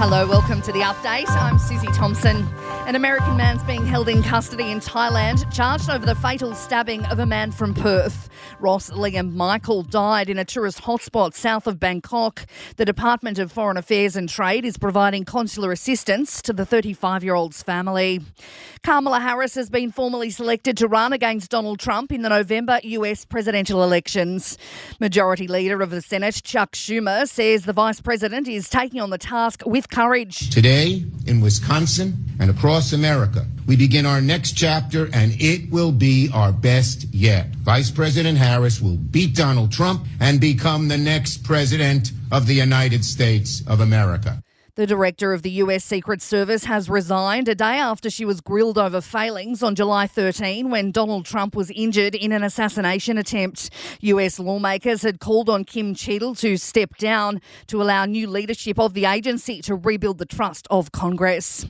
Hello, welcome to the update. I'm Susie Thompson. An American man's being held in custody in Thailand, charged over the fatal stabbing of a man from Perth. Ross Liam Michael died in a tourist hotspot south of Bangkok. The Department of Foreign Affairs and Trade is providing consular assistance to the 35-year-old's family. Kamala Harris has been formally selected to run against Donald Trump in the November US presidential elections. Majority Leader of the Senate, Chuck Schumer, says the Vice President is taking on the task with courage. Today, in Wisconsin and across America, we begin our next chapter, and it will be our best yet. Vice President Harris will beat Donald Trump and become the next president of the United States of America. The director of the US Secret Service has resigned a day after she was grilled over failings on July 13 when Donald Trump was injured in an assassination attempt. US lawmakers had called on Kim Cheadle to step down to allow new leadership of the agency to rebuild the trust of Congress.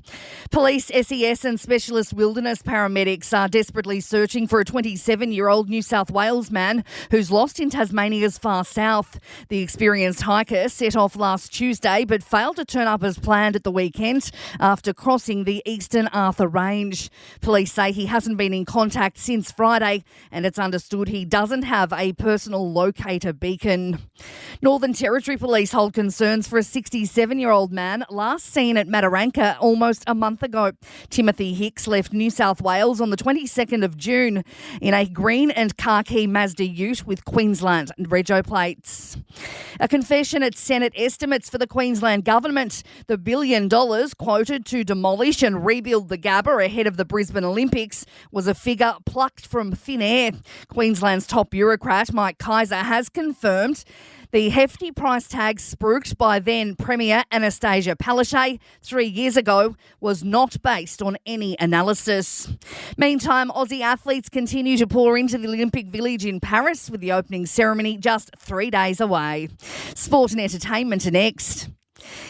Police, SES and specialist wilderness paramedics are desperately searching for a 27-year-old New South Wales man who's lost in Tasmania's far south. The experienced hiker set off last Tuesday but failed to turn up as planned at the weekend after crossing the Eastern Arthur Range. Police say he hasn't been in contact since Friday, and it's understood he doesn't have a personal locator beacon. Northern Territory Police hold concerns for a 67-year-old man last seen at Mataranka almost a month ago. Timothy Hicks left New South Wales on the 22nd of June in a green and khaki Mazda ute with Queensland rego plates. A confession at Senate estimates for the Queensland government. The $1 billion quoted to demolish and rebuild the Gabba ahead of the Brisbane Olympics was a figure plucked from thin air. Queensland's top bureaucrat Mike Kaiser has confirmed the hefty price tag spruiked by then Premier Anastasia Palaszczuk 3 years ago was not based on any analysis. Meantime, Aussie athletes continue to pour into the Olympic Village in Paris with the opening ceremony just 3 days away. Sport and entertainment are next.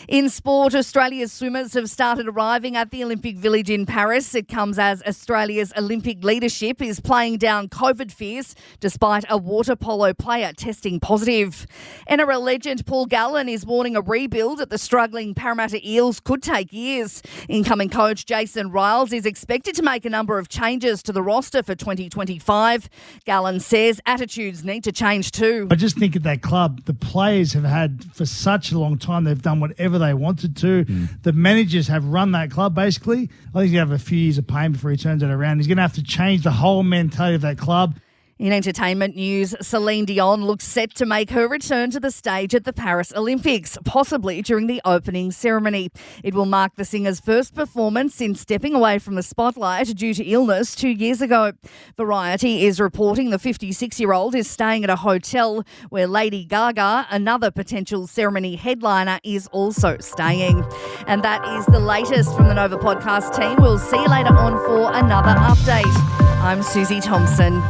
In sport, Australia's swimmers have started arriving at the Olympic Village in Paris. It comes as Australia's Olympic leadership is playing down COVID fears despite a water polo player testing positive. NRL legend Paul Gallen is warning a rebuild at the struggling Parramatta Eels could take years. Incoming coach Jason Riles is expected to make a number of changes to the roster for 2025. Gallen says attitudes need to change too. I just think at that club, the players have had for such a long time, they've done whatever they wanted to. The managers have run that club, basically. I think he's going to have a few years of pain before he turns it around. He's going to have to change the whole mentality of that club. In entertainment news, Celine Dion looks set to make her return to the stage at the Paris Olympics, possibly during the opening ceremony. It will mark the singer's first performance since stepping away from the spotlight due to illness 2 years ago. Variety is reporting the 56-year-old is staying at a hotel where Lady Gaga, another potential ceremony headliner, is also staying. And that is the latest from the Nova podcast team. We'll see you later on for another update. I'm Susie Thompson.